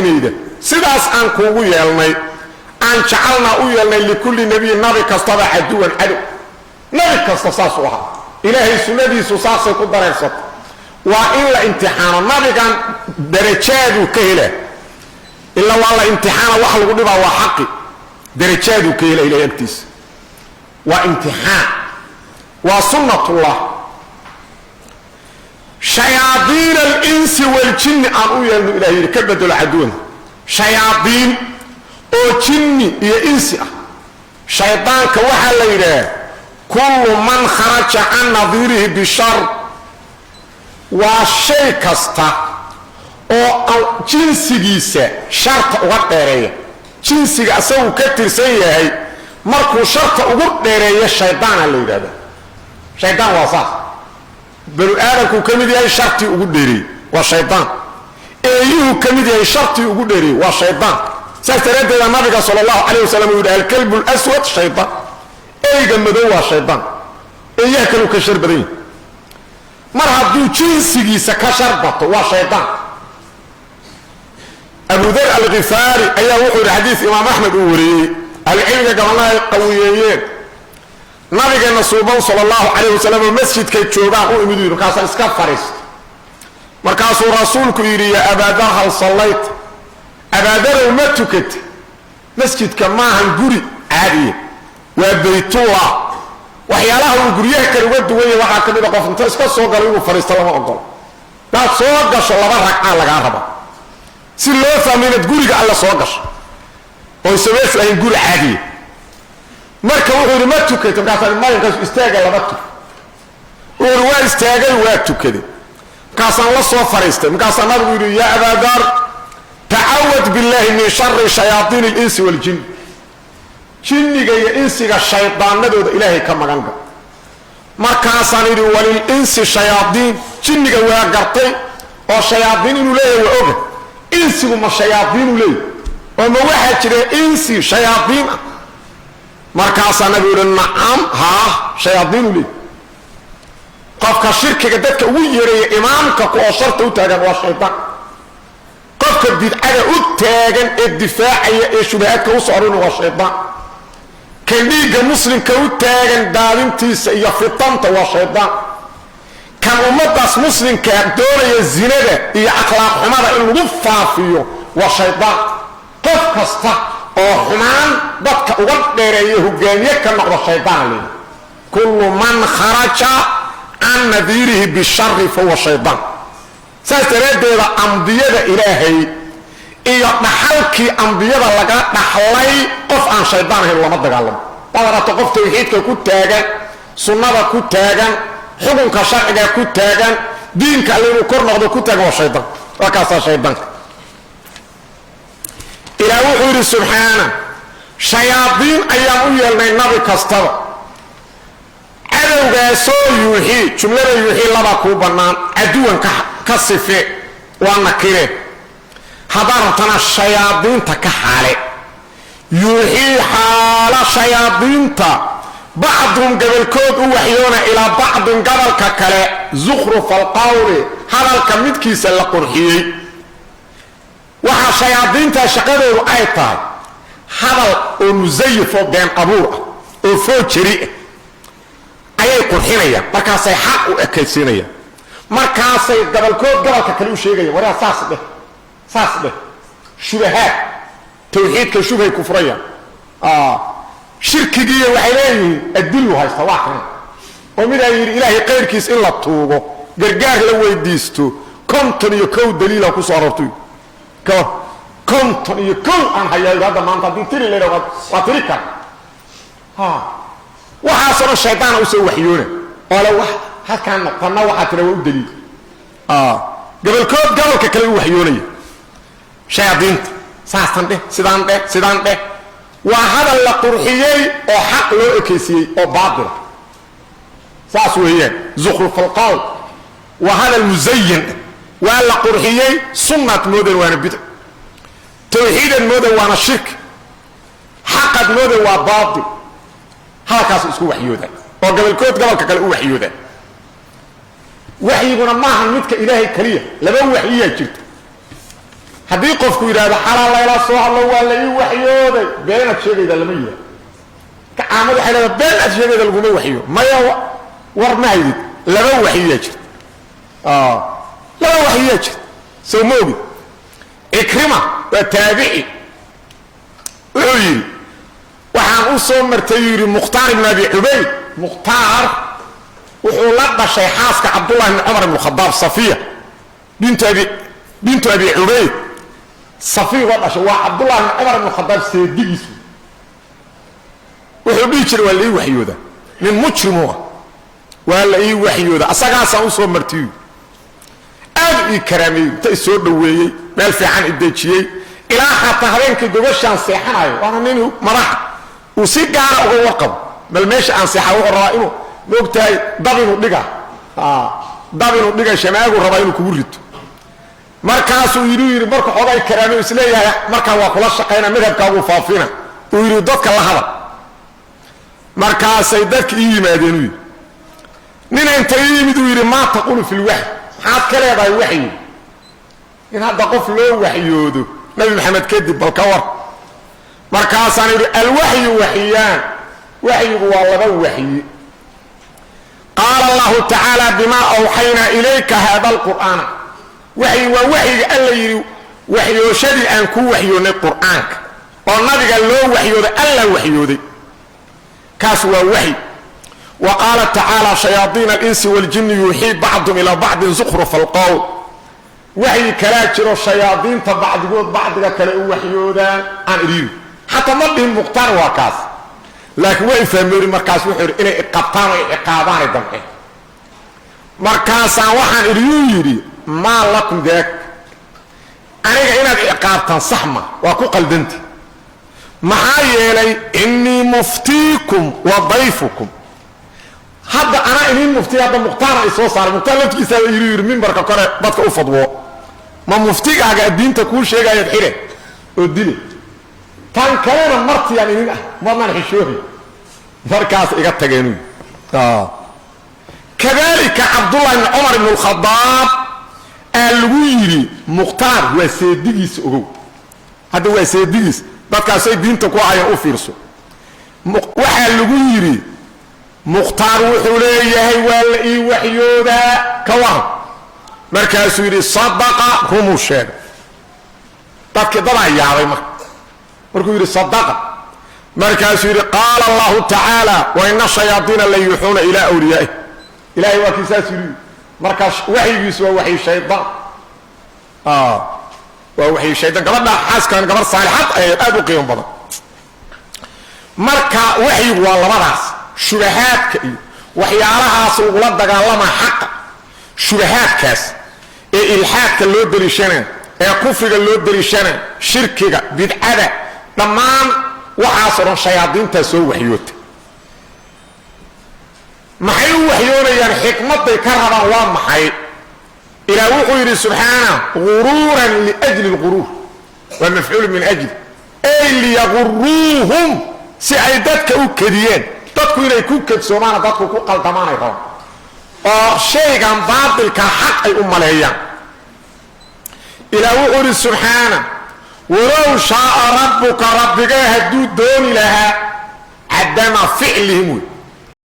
كينيدا سيداس أن كوغو يلني أن جعلنا يلني لكل نبي نبي كستبع عدوا عدو نبي كستصاصوها إلهي سندي سوساسي قدر يصط وإلا امتحان نبي كان درجات كيله إلا والله امتحان وحل قدبا وحقي درجات كيله إلى يكتس وامتحان وسنة الله شياطين الإنس والجن أن يلنوا إلهي كبدوا العدون شياطين أو جن يا إنس شيطان كوحل إليه كل من خرج عن نظيره بشر وشيء كستا أو جنسيسة شرط وقترية جنسي أسوي كتير سيئة مركو شرط وقترية الشيطان اللي هذا شيطان وصح بلو آلكو كمدي شرطي وقتري والشيطان أيه كمدي شرطي وقتري والشيطان سأسترد إلى النبي صلى الله عليه وسلم يقول الكلب الأسود شيطان أي جمدوا الشيطان أيه كانوا كشر بدين مرة دو جنسي سكشر بطو والشيطان أبو ذر الغفاري أيه وحور حديث إمام أحمد أوري العلم قالنا قويين نبي النصوبان صلى الله عليه وسلم المسجد كي تشوبان هو يمدير كاسا اسكاف فارست مركاسو رسولك يري يا أبا ذر هل صليت أبا ذر ومتكت مسجد كما هنقري عادي وبيت الله وحياله وقريه كالود ويه وحا كميدا قف انت اسكا سوق لو فريست لما اقول دا سوق غش لبا ركعه لغا ربا si loo fahmina guriga alla soo gasho oo sameys ay guri caadi marka wuxuu ma tukatay markaas maalinkaas istaaga laba tu oo waa istaagay waa tukaday kaasan la soo fariistay markaas nabigu yiri ya abadar ta'awad billahi min sharri shayatin al-ins wal jinn jinniga iyo insiga shaydaanadooda ilaahay ka magan gal markaas aan yiri walil insi shayatin jinniga waa gartay oo shayatin inuu leeyahay waa og إنسي وما شياطين لي وما واحد كده إنسي شياطين مركز نقول النعم ها شياطين لي قفك الشركة قدتك ويري إمامك وأشرت وتاجن والشيطان قفك بديت على وتاجن الدفاعية شبهات وصارون والشيطان كان ليجا مسلم كوتاجن دارنتي يفتنت والشيطان كان أمتاس مسلم كان دوري الزنادة هي أخلاق حمارة إنه نفافيه والشيطان قف كستا أو حمان بدك أغدر يهجانيه كان نقضى الشيطان لي كل من خرج عن نذيره بالشر فهو الشيطان سأسترد إلى أمضية إلهي إيا نحلكي أمضية لك نحلي قف عن شيطان هي الله مدق علم طبعا تقف توحيدك كنت تاغن سنة كنت تاغن حكمك شرعك كنت تاغن دينك اللي نكر نقضي كنت تاغن والشيطان وكاسا الشيطان إلى وحور سبحانه شياطين أيام يلنا النبي كستر عدوغا سو يوحي جملة يوحي لبا كوبنان عدوان كصفة ونكره حضرتنا الشياطين تكحالي يوحي حال شياطين بعضهم قبل كود وحيونا إلى بعض قبل ككلا زخرف القول هذا الكميد كيس اللقرحي وحا شياطين تشقده وآيطان هذا المزيف بين قبورة وفوق شريء أي قرحينية مركاسي حق وأكيسينية مركاسي قبل كود قبل ككلو شيئا وريا ساس به شبهات توحيد كشبه كفرية شركي دي وحيلين الدلو هاي صواحنا ومن إلهي غير كيس إلا الطوغو قرقار لو يديستو كنتن يكو دليل أكو صارفتو كنتن يكو عن حيالي هذا ما أنت دينتري ليلة وطريقا وحاصر الشيطان أسوي وحيونه ولو كان قلنا وحاتنا الدليل قبل كود قبل ككلو وحيوني شياطين ساستان ده سيدان ده وهذا اللي قرحيي او حق لو اكيسي او باطل ساسو هي زخرف القول وهذا المزين وهذا قرحيي سنة مودن وانا بدع توحيد المودن وانا شرك حق المودن وانا باطل هكذا اسكو وحيودا وقبل كود قبل ككل وحيودا وحيقنا معها مدك إلهي كريه لبا وحيية جلت haddii qofku yidhaahdo xalaal layla soo hadlo waa la ii waxyooday beenaad sheegayda lama yidhahdo ka caamad waxay leedahay been aad sheegayda laguma waxyo maya war ma haydid laba waxyiyaa jirta laba waxyiyaa jirta soo ma ogid ikrima waa taabici wuxuu yidhi waxaan u soo martay yidhi mukhtaar ibn abi cubayd mukhtaar wuxuu la dhashay xaaska cabdullah ibn cumar ibn khadaab safiya bintu abi cubayd safiya waa dhashay waa cabdullah ibn cumar ibn khadaab seedigiisu wuxuu dhihi jiray waa la ii waxyooda nin mujrimu ah waa la ii waxyooda asagaasaan u soo martay aad ii karaameeyey inta isoo dhoweeyey meel fiican i dejiyey ilaa xataa habeenkii gobashaan seexanayo waana nin madaxa uu si gaara uga warqabo bal meesha aan seexaa wuxuu rabaa inuu moogtahay dab inuu dhiga shamaagu rabaa inuu kugu rito markaasuu yidhi marka xoogaa karaamey isleeyahay markaa waa kula shaqayna madhabkaagu faafina uu yidhi dadka la hadal markaasay dadka ii yimaadeen uu yidhi nina inta ii yimid uu yidhi maa taqulu fi lwaxy maxaad ka leedahay waxyi in hadda qof loo waxyoodo nabi maxamed kadib bal ka war markaasaan yidhi alwaxyu waxyaan waxyigu waa laba waxyi qaala allahu tacaala bimaa awxaynaa ilayka haada alqur'aana waxyi waa waxyiga alla yidhi waxyooshadii aan kuu waxyoonnay qur'aanka oo nabiga loo waxyooday alla waxyooday kaas waa waxyi wa qaala tacaala shayaadiina alinsi waaljinni yuuxii bacdum ilaa bacdin zukhrufa alqowl waxyi kalaa jiro shayaadiinta bacdigood bacdiga kale u waxyoodaan aan idhiiri xataa ma dhihin mukhtaar waa kaas laakiin waa ifahmeeri markaas wuxuu yidhi inay iqabtaan o ciqaabaanay damceen markaasaan waxaan idiyuu yidhi maa lakum daak aniga inaad ciqaabtaan sax ma waa ku qaldanti maxaa yeelay innii muftiikum wa dayfukum hadda anaa iniin muftiya hadda mukhtaara ay soo saaray mukhtaar laftigiisaa yidhi mimbarka kore dadka u fadwo ma muftigaaga diinta kuu sheegayaad xidhe oo dile tan kalena martiyaan inin ah madnaan xishoohi markaas iga tageen kadalika cabdullah ibn cumar ibn alkhadaab aa lagu yidhi mukhtaar waa seedigiisa ogow hadda waa seedigiis dadkaasay diinta ku hayaan u fiirso waxaa lagu yidhi mukhtaar wuxuu leeyahay waa la ii waxyoodaa ka waran markaasuu yidhi sadaqa rumuu sheegay dadkii dadaa yaabay markuu yidhi sadaqa markaasuu yidhi qaala allahu tacaala wa ina shayaadiina la yuuxuuna ilaa wliyaa'ih ilahay waa kii saas yidhi markaas waxyigiisu waa waxyi shaydaan waa waxyi shaydaan gabadha xaaskan gabar saalixad ayay aad u qiimo badan marka waxyigu waa labadaas shubahaadka iyo waxyaalahaas lagula dagaalamaa xaqa shubahaadkaas ee ilxaadka loo daliishana ee kufriga loo daliishana shirkiga bidcada dhammaan waxaasoo dhan shayaadiintaa soo waxyoota maxay u waxyoonayaan xikmadday ka rabaan waa maxay ilaah wuxuu yidhi subxaana guruuran liajli lguruur waa mafcuulu min ajli ay liyaguruuhum si ay dadka u kediyeen dadku inay ku kedsoomaana dadku ku qaldamaanay rabaan oo shaygan baatilka xaq ay u maleeyaan ilaah wuxuu yidhi subxaana walow shaaa rabbuka rabbigee hadduu dooni lahaa cadama ficlihim wey